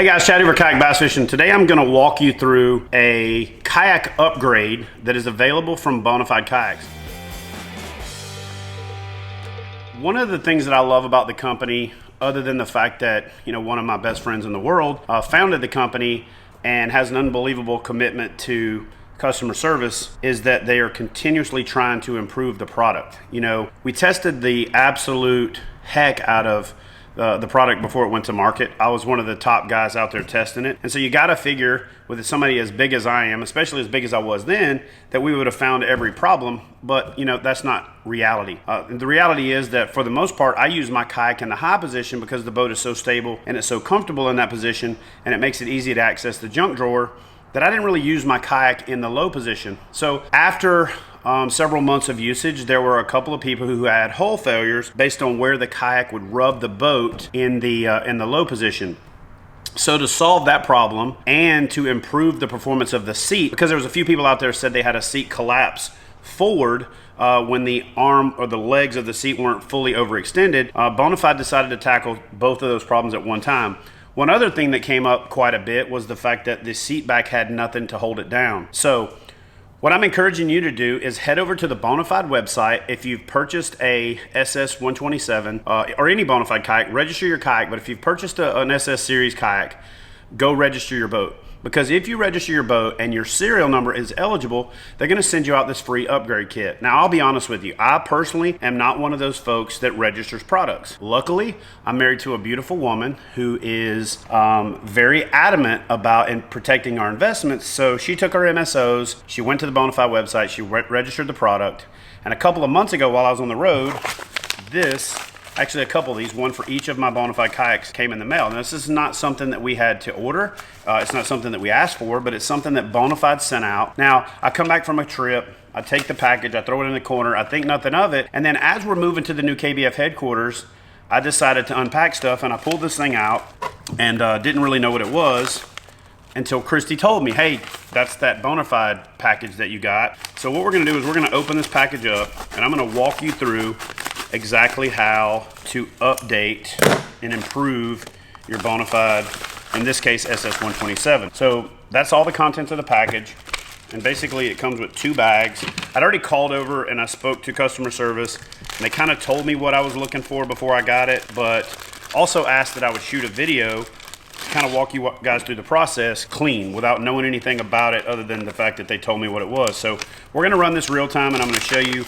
Hey guys, Chad Hoover Kayak Bass Fishing. Today I'm going to walk you through a kayak upgrade that is available from Bonafide Kayaks. One of the things that I love about the company, other than the fact that, one of my best friends in the world founded the company and has an unbelievable commitment to customer service, is that they are continuously trying to improve the product. We tested the absolute heck out of the product before it went to market. I was one of the top guys out there testing it. And so you got to figure with somebody as big as I am, especially as big as I was then, that we would have found every problem. But that's not reality. The reality is that for the most part, I use my kayak in the high position because the boat is so stable and it's so comfortable in that position, and it makes it easy to access the junk drawer, that I didn't really use my kayak in the low position. So after several months of usage, there were a couple of people who had hull failures based on where the kayak would rub the boat in the low position. So to solve that problem and to improve the performance of the seat, because there was a few people out there said they had a seat collapse forward when the arm or the legs of the seat weren't fully overextended, Bonafide decided to tackle both of those problems at one time. One other thing that came up quite a bit was the fact that the seat back had nothing to hold it down. So what I'm encouraging you to do is head over to the Bonafide website. If you've purchased a SS 127 or any Bonafide kayak, register your kayak. But if you've purchased an SS series kayak, go register your boat. Because if you register your boat and your serial number is eligible, they're going to send you out this free upgrade kit. Now, I'll be honest with you. I personally am not one of those folks that registers products. Luckily, I'm married to a beautiful woman who is very adamant about protecting our investments. So she took her MSOs, she went to the Bonafide website, she registered the product. And a couple of months ago while I was on the road, actually a couple of these, one for each of my Bonafide kayaks, came in the mail. Now, this is not something that we had to order. It's not something that we asked for, but it's something that Bonafide sent out. Now, I come back from a trip, I take the package, I throw it in the corner, I think nothing of it, and then as we're moving to the new KBF headquarters, I decided to unpack stuff, and I pulled this thing out and didn't really know what it was until Christy told me, hey, that's that Bonafide package that you got. So what we're gonna do is we're gonna open this package up, and I'm gonna walk you through exactly how to update and improve your Bonafide, in this case SS 127. So that's all the contents of the package, and basically it comes with 2 bags. I'd already called over and I spoke to customer service, and they kind of told me what I was looking for before I got it, but also asked that I would shoot a video to kind of walk you guys through the process clean without knowing anything about it other than the fact that they told me what it was. So we're gonna run this real time, and I'm gonna show you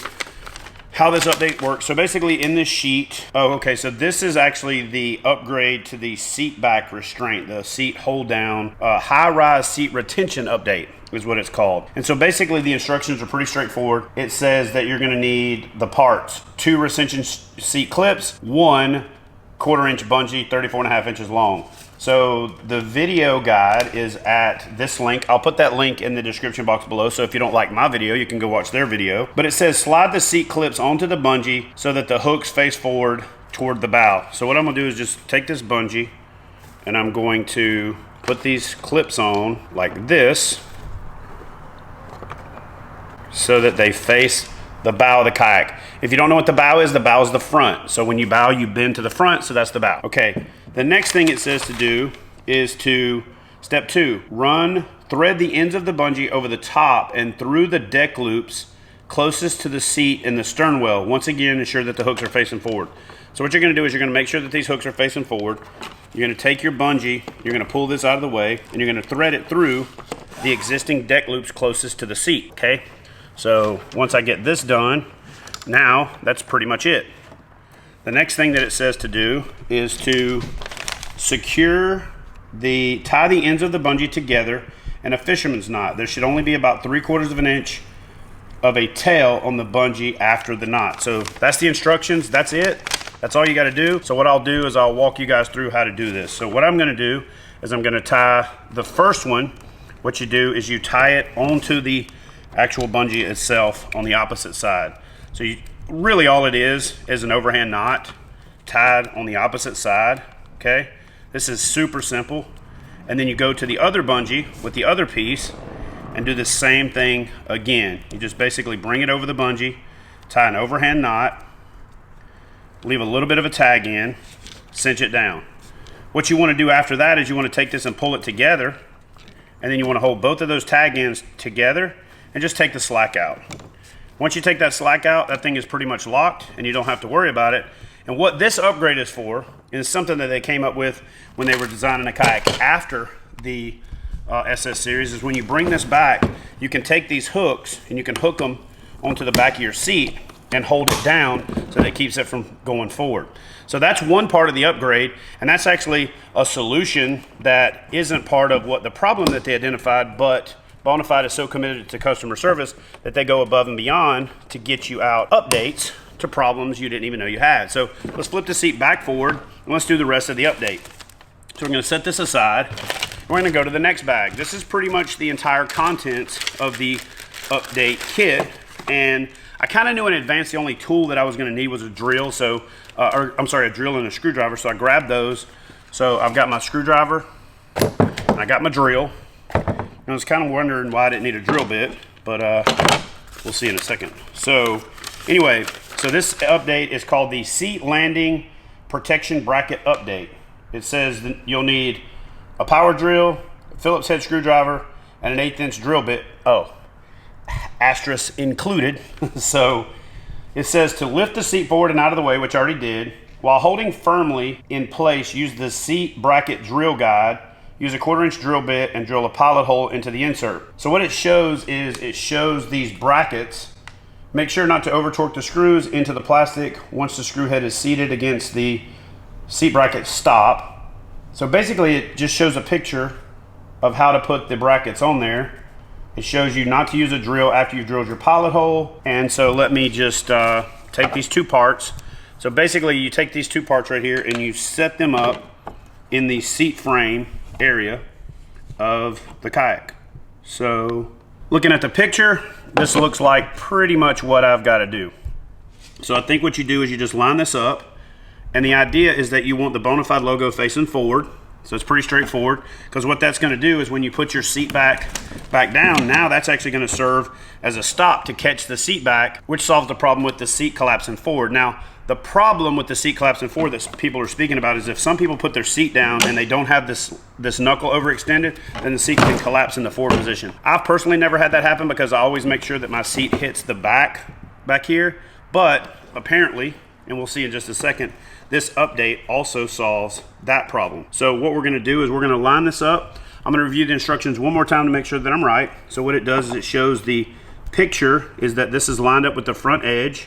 how this update works. So basically in this sheet, so this is actually the upgrade to the seat back restraint, the seat hold down, high-rise seat retention update is what it's called. And so basically the instructions are pretty straightforward. It says that you're gonna need the parts: 2 retention seat clips, 1 1/4-inch bungee, 34.5 inches long. So the video guide is at this link. I'll put that link in the description box below, so if you don't like my video, you can go watch their video. But it says slide the seat clips onto the bungee so that the hooks face forward toward the bow. So what I'm gonna do is just take this bungee, and I'm going to put these clips on like this so that they face the bow of the kayak. If you don't know what the bow is the front. So when you bow, you bend to the front, so that's the bow. Okay, the next thing it says to do is to, step 2, thread the ends of the bungee over the top and through the deck loops closest to the seat and the stern well. Once again, ensure that the hooks are facing forward. So what you're gonna do is you're gonna make sure that these hooks are facing forward. You're gonna take your bungee, you're gonna pull this out of the way, and you're gonna thread it through the existing deck loops closest to the seat, okay? So once I get this done, now that's pretty much it. The next thing that it says to do is to tie the ends of the bungee together in a fisherman's knot. There should only be about 3/4 of an inch of a tail on the bungee after the knot. So that's the instructions, that's it. That's all you gotta do. So what I'll do is I'll walk you guys through how to do this. So what I'm gonna do is I'm gonna tie the first one. What you do is you tie it onto the actual bungee itself on the opposite side. So really all it is an overhand knot tied on the opposite side, okay? This is super simple. And then you go to the other bungee with the other piece and do the same thing again. You just basically bring it over the bungee, tie an overhand knot, leave a little bit of a tag in, cinch it down. What you want to do after that is you want to take this and pull it together, and then you want to hold both of those tag ends together and just take the slack out. Once you take that slack out, that thing is pretty much locked and you don't have to worry about it. And what this upgrade is for is something that they came up with when they were designing a kayak after the SS series, is when you bring this back, you can take these hooks and you can hook them onto the back of your seat and hold it down so that it keeps it from going forward. So that's one part of the upgrade, and that's actually a solution that isn't part of what the problem that they identified, but Bonafide is so committed to customer service that they go above and beyond to get you out updates to problems you didn't even know you had. So let's flip the seat back forward and let's do the rest of the update. So we're going to set this aside. We're going to go to the next bag. This is pretty much the entire contents of the update kit, and I kind of knew in advance the only tool that I was going to need was a drill. So, a drill and a screwdriver. So I grabbed those. So I've got my screwdriver, and I got my drill. And I was kind of wondering why I didn't need a drill bit, but we'll see in a second. So anyway, so this update is called the Seat Landing Protection Bracket Update. It says that you'll need a power drill, a Phillips head screwdriver, and an 1/8 inch drill bit. Oh, asterisk included. So it says to lift the seat forward and out of the way, which I already did. While holding firmly in place, use the seat bracket drill guide. Use a 1/4 inch drill bit and drill a pilot hole into the insert. So what it shows is it shows these brackets. Make sure not to over torque the screws into the plastic once the screw head is seated against the seat bracket stop. So basically it just shows a picture of how to put the brackets on there. It shows you not to use a drill after you've drilled your pilot hole. And so let me just take these two parts. So basically you take these two parts right here and you set them up in the seat frame area of the kayak. So looking at the picture, this looks like pretty much what I've got to do. So I think what you do is you just line this up, and the idea is that you want the Bonafide logo facing forward. So it's pretty straightforward, because what that's going to do is when you put your seat back down, now that's actually going to serve as a stop to catch the seat back, which solves the problem with the seat collapsing forward. Now, the problem with the seat collapsing forward that people are speaking about is if some people put their seat down and they don't have this knuckle overextended, then the seat can collapse in the forward position. I've personally never had that happen because I always make sure that my seat hits the back here, but apparently, and we'll see in just a second, this update also solves that problem. So what we're going to do is we're going to line this up. I'm going to review the instructions one more time to make sure that I'm right. So what it does is it shows the picture is that this is lined up with the front edge,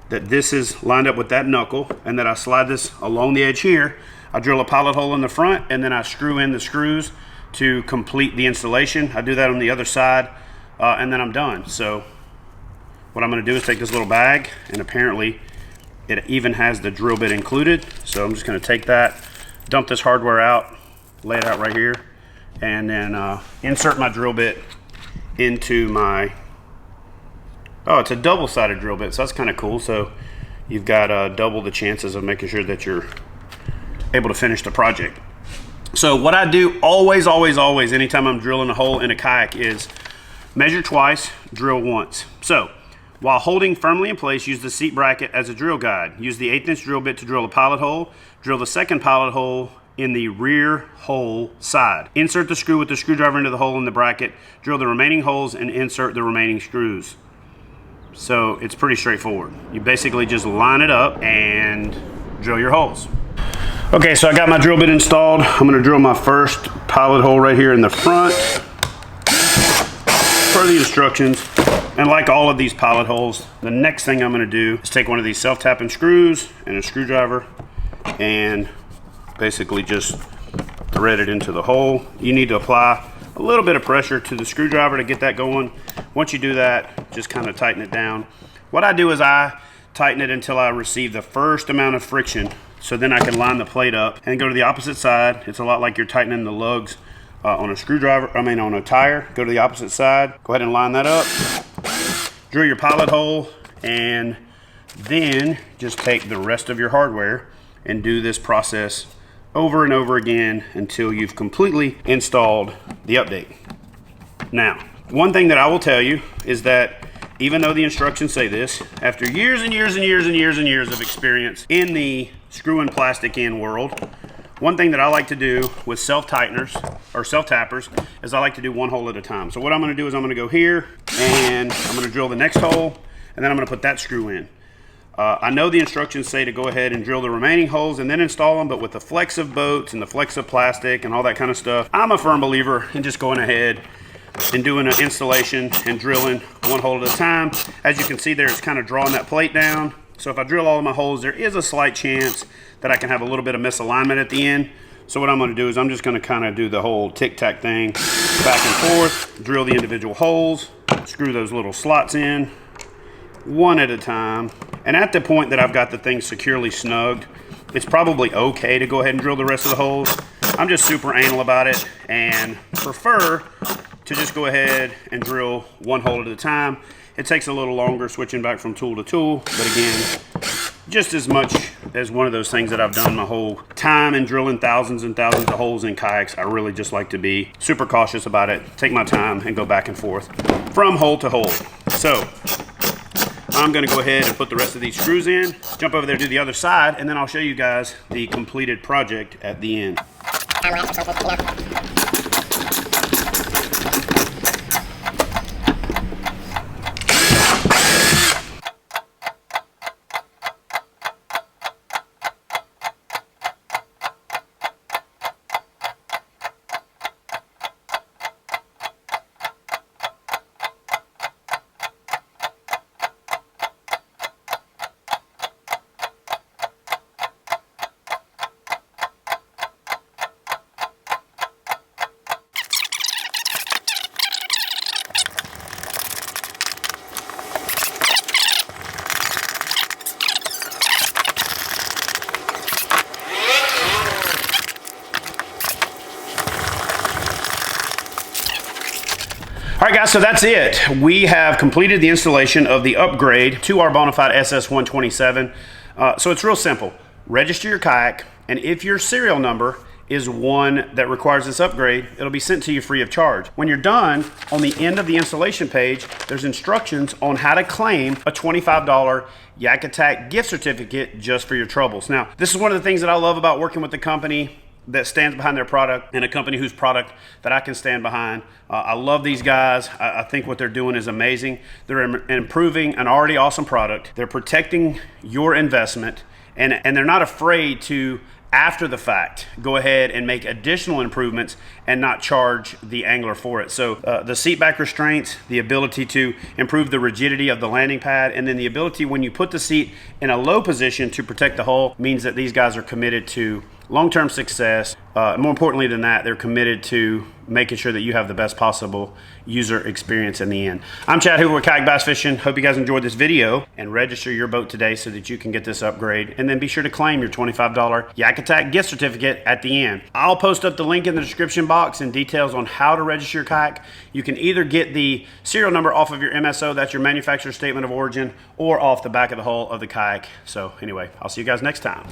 that this is lined up with that knuckle, and that I slide this along the edge here. I drill a pilot hole in the front, and then I screw in the screws to complete the installation. I do that on the other side, and then I'm done. So what I'm going to do is take this little bag, and apparently it even has the drill bit included. So I'm just going to take that, dump this hardware out, lay it out right here, and then insert my drill bit into my, oh, it's a double-sided drill bit, so that's kind of cool. So you've got double the chances of making sure that you're able to finish the project. So what I do always, anytime I'm drilling a hole in a kayak is measure twice, drill once. So while holding firmly in place, use the seat bracket as a drill guide. Use the 1/8 inch drill bit to drill a pilot hole. Drill the second pilot hole in the rear hole side. Insert the screw with the screwdriver into the hole in the bracket. Drill the remaining holes and insert the remaining screws. So it's pretty straightforward. You basically just line it up and drill your holes. Okay, so I got my drill bit installed. I'm going to drill my first pilot hole right here in the front per the instructions. And like all of these pilot holes, the next thing I'm going to do is take one of these self-tapping screws and a screwdriver and basically just thread it into the hole. You need to apply a little bit of pressure to the screwdriver to get that going. Once you do that, just kind of tighten it down. What I do is I tighten it until I receive the first amount of friction, so then I can line the plate up and go to the opposite side. It's a lot like you're tightening the lugs on a screwdriver, on a tire. Go to the opposite side, go ahead and line that up. Drill your pilot hole, and then just take the rest of your hardware and do this process over and over again until you've completely installed the update. Now, one thing that I will tell you is that even though the instructions say this, after years and years and years and years and years of experience in the screw and plastic in world, One thing that I like to do with self-tighteners or self-tappers is I like to do one hole at a time. So what I'm gonna do is I'm gonna go here and I'm gonna drill the next hole, and then I'm gonna put that screw in. I know the instructions say to go ahead and drill the remaining holes and then install them, but with the flex of boats and the flex of plastic and all that kind of stuff, I'm a firm believer in just going ahead and doing an installation and drilling one hole at a time. As you can see there, it's kind of drawing that plate down. So if I drill all of my holes, there is a slight chance that I can have a little bit of misalignment at the end. So what I'm gonna do is I'm just gonna kind of do the whole tic-tac thing, back and forth, drill the individual holes, screw those little slots in, one at a time. And at the point that I've got the thing securely snugged, it's probably okay to go ahead and drill the rest of the holes. I'm just super anal about it and prefer to just go ahead and drill one hole at a time. It takes a little longer switching back from tool to tool, but again, just as much as one of those things that I've done my whole time in drilling thousands and thousands of holes in kayaks, I really just like to be super cautious about it, take my time and go back and forth from hole to hole. So I'm gonna go ahead and put the rest of these screws in, jump over there to the other side, and then I'll show you guys the completed project at the end. All right, guys, so that's it. We have completed the installation of the upgrade to our Bonafide SS127. So it's real simple. Register your kayak, and if your serial number is one that requires this upgrade, it'll be sent to you free of charge. When you're done, on the end of the installation page, there's instructions on how to claim a $25 Yak Attack gift certificate just for your troubles. Now, this is one of the things that I love about working with the company that stands behind their product and a company whose product that I can stand behind. I love these guys. I think what they're doing is amazing. They're improving an already awesome product. They're protecting your investment, and they're not afraid to, after the fact, go ahead and make additional improvements and not charge the angler for it. So the seat back restraints, the ability to improve the rigidity of the landing pad, and then the ability when you put the seat in a low position to protect the hull means that these guys are committed to long-term success. More importantly than that, they're committed to making sure that you have the best possible user experience in the end. I'm Chad Hoover with Kayak Bass Fishing. Hope you guys enjoyed this video, and register your boat today so that you can get this upgrade, and then be sure to claim your $25 Yak Attack gift certificate at the end. I'll post up the link in the description box and details on how to register your kayak. You can either get the serial number off of your MSO, that's your manufacturer statement of origin, or off the back of the hull of the kayak. So anyway, I'll see you guys next time.